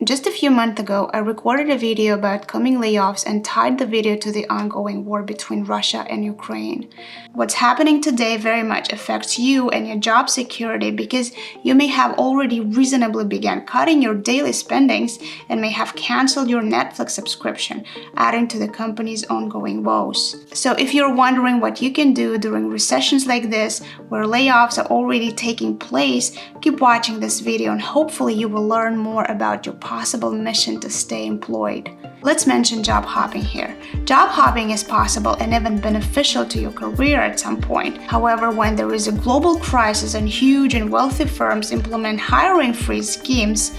Just a few months ago, I recorded a video about coming layoffs and tied the video to the ongoing war between Russia and Ukraine. What's happening today very much affects you and your job security because you may have already reasonably begun cutting your daily spendings and may have canceled your Netflix subscription, adding to the company's ongoing woes. So if you're wondering what you can do during recessions like this, where layoffs are already taking place, keep watching this video and hopefully you will learn more about your possible mission to stay employed. Let's mention job hopping here. Job hopping is possible and even beneficial to your career at some point. However, when there is a global crisis and huge and wealthy firms implement hiring freeze schemes,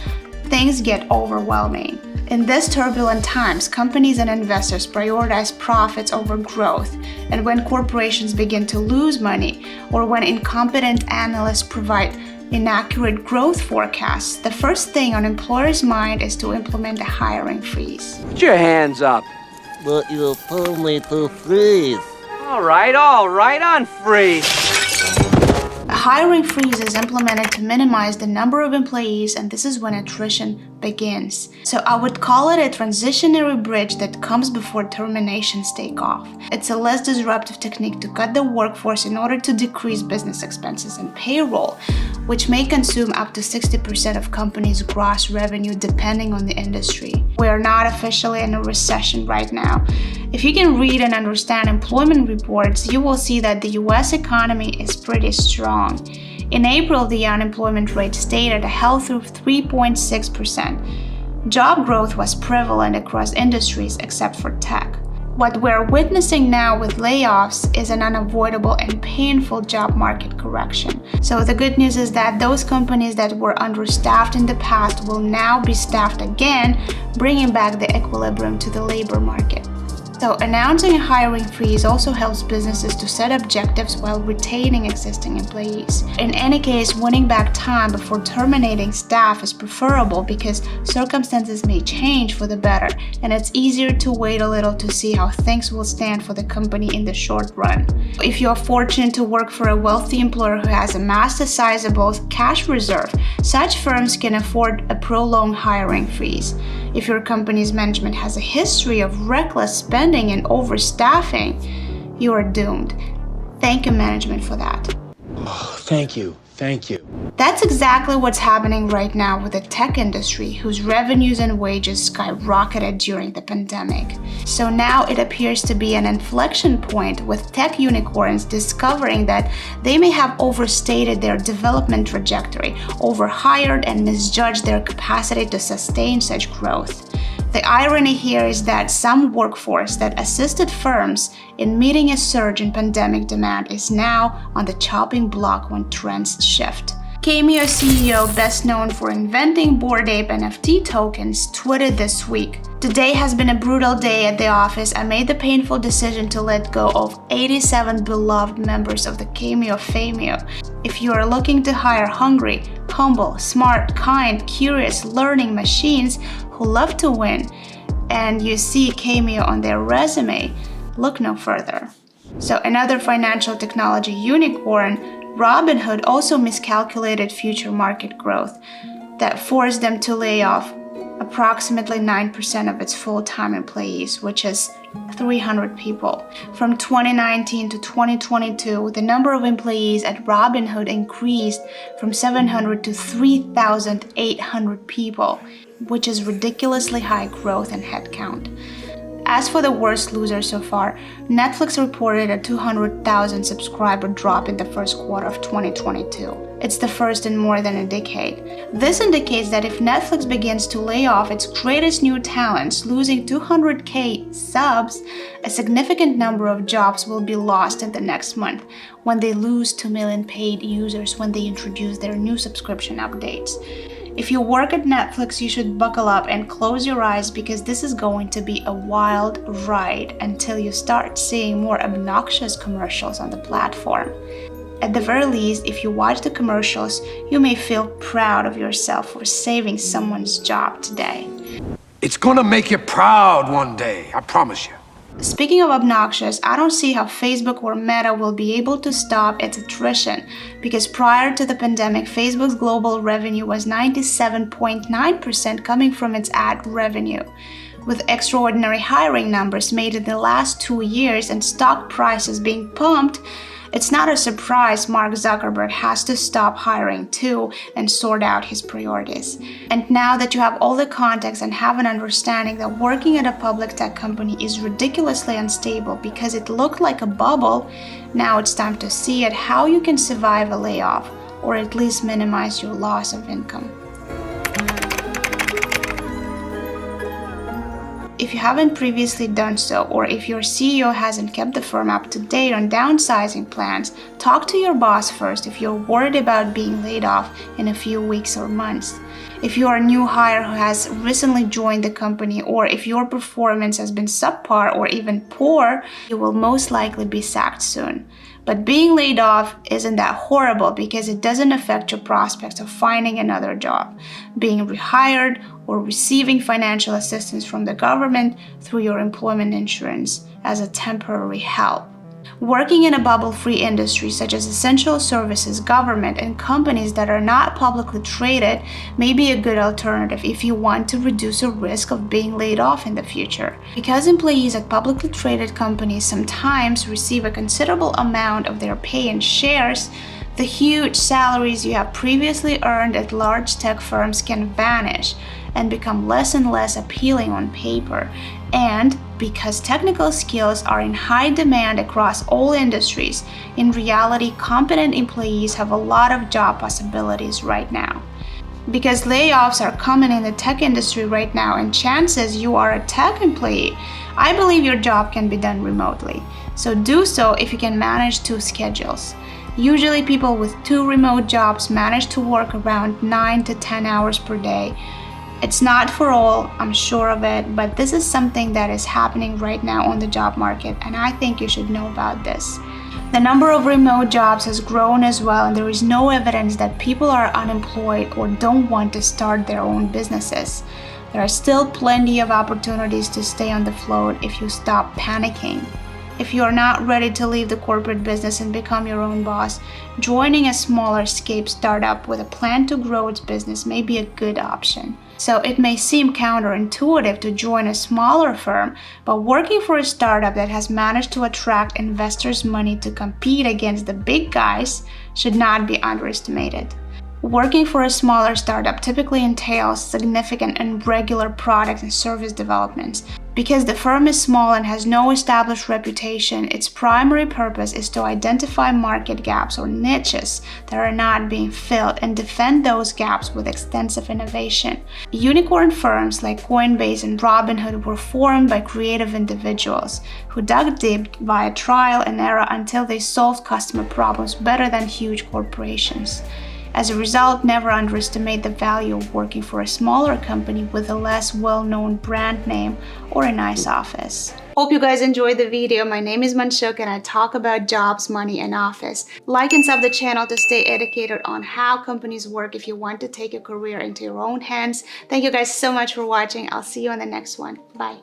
things get overwhelming. In these turbulent times, companies and investors prioritize profits over growth. And when corporations begin to lose money, or when incompetent analysts provide inaccurate growth forecasts, the first thing on employers' mind is to implement a hiring freeze. Put your hands up. But you told me to freeze. All right, on freeze. A hiring freeze is implemented to minimize the number of employees, and this is when attrition begins. So I would call it a transitionary bridge that comes before terminations take off. It's a less disruptive technique to cut the workforce in order to decrease business expenses and payroll, which may consume up to 60% of companies' gross revenue depending on the industry. We are not officially in a recession right now. If you can read and understand employment reports, you will see that the US economy is pretty strong. In April, the unemployment rate stayed at a healthy 3.6%. Job growth was prevalent across industries except for tech. What we're witnessing now with layoffs is an unavoidable and painful job market correction. So the good news is that those companies that were understaffed in the past will now be staffed again, bringing back the equilibrium to the labor market. So announcing a hiring freeze also helps businesses to set objectives while retaining existing employees. In any case, winning back time before terminating staff is preferable because circumstances may change for the better, and it's easier to wait a little to see how things will stand for the company in the short run. If you are fortunate to work for a wealthy employer who has amassed a sizable cash reserve, such firms can afford a prolonged hiring freeze. If your company's management has a history of reckless spending and overstaffing, you are doomed. Thank you, management, for that. Oh, thank you. That's exactly what's happening right now with the tech industry, whose revenues and wages skyrocketed during the pandemic. So now it appears to be an inflection point, with tech unicorns discovering that they may have overstated their development trajectory, overhired, and misjudged their capacity to sustain such growth. The irony here is that some workforce that assisted firms in meeting a surge in pandemic demand is now on the chopping block when trends shift. Cameo CEO, best known for inventing Bored Ape NFT tokens, tweeted this week, "Today has been a brutal day at the office. I made the painful decision to let go of 87 beloved members of the Cameo Fameo. If you are looking to hire hungry, humble, smart, kind, curious, learning machines who love to win, and you see Cameo on their resume, look no further." So another financial technology unicorn, Robinhood, also miscalculated future market growth that forced them to lay off approximately 9% of its full-time employees, which is 300 people. From 2019 to 2022, the number of employees at Robinhood increased from 700 to 3,800 people, which is ridiculously high growth in headcount. As for the worst loser so far, Netflix reported a 200,000 subscriber drop in the first quarter of 2022. It's the first in more than a decade. This indicates that if Netflix begins to lay off its greatest new talents, losing 200K subs, a significant number of jobs will be lost in the next month when they lose 2 million paid users when they introduce their new subscription updates. If you work at Netflix, you should buckle up and close your eyes because this is going to be a wild ride until you start seeing more obnoxious commercials on the platform. At the very least, if you watch the commercials, you may feel proud of yourself for saving someone's job today. It's gonna make you proud one day, I promise you. Speaking of obnoxious, I don't see how Facebook or Meta will be able to stop its attrition, because prior to the pandemic, Facebook's global revenue was 97.9% coming from its ad revenue. With extraordinary hiring numbers made in the last 2 years and stock prices being pumped, it's not a surprise Mark Zuckerberg has to stop hiring too and sort out his priorities. And now that you have all the context and have an understanding that working at a public tech company is ridiculously unstable because it looked like a bubble, now it's time to see at how you can survive a layoff or at least minimize your loss of income. If you haven't previously done so, or if your CEO hasn't kept the firm up to date on downsizing plans, talk to your boss first if you're worried about being laid off in a few weeks or months. If you are a new hire who has recently joined the company, or if your performance has been subpar or even poor, you will most likely be sacked soon. But being laid off isn't that horrible because it doesn't affect your prospects of finding another job, being rehired, or receiving financial assistance from the government through your employment insurance as a temporary help. Working in a bubble-free industry such as essential services, government, and companies that are not publicly traded may be a good alternative if you want to reduce the risk of being laid off in the future. Because employees at publicly traded companies sometimes receive a considerable amount of their pay in shares, the huge salaries you have previously earned at large tech firms can vanish and become less and less appealing on paper. And because technical skills are in high demand across all industries, in reality, competent employees have a lot of job possibilities right now. Because layoffs are common in the tech industry right now, and chances you are a tech employee, I believe your job can be done remotely. So do so if you can manage 2 schedules. Usually people with 2 remote jobs manage to work around 9 to 10 hours per day. It's not for all, I'm sure of it, but this is something that is happening right now on the job market, and I think you should know about this. The number of remote jobs has grown as well, and there is no evidence that people are unemployed or don't want to start their own businesses. There are still plenty of opportunities to stay on the float if you stop panicking. If you are not ready to leave the corporate business and become your own boss, joining a smaller scale startup with a plan to grow its business may be a good option. So it may seem counterintuitive to join a smaller firm, but working for a startup that has managed to attract investors' money to compete against the big guys should not be underestimated. Working for a smaller startup typically entails significant and regular product and service developments. Because the firm is small and has no established reputation, its primary purpose is to identify market gaps or niches that are not being filled and defend those gaps with extensive innovation. Unicorn firms like Coinbase and Robinhood were formed by creative individuals who dug deep via trial and error until they solved customer problems better than huge corporations. As a result, never underestimate the value of working for a smaller company with a less well-known brand name or a nice office. Hope you guys enjoyed the video. My name is Manshuk and I talk about jobs, money, and office. Like and sub the channel to stay educated on how companies work if you want to take a career into your own hands. Thank you guys so much for watching. I'll see you on the next one. Bye.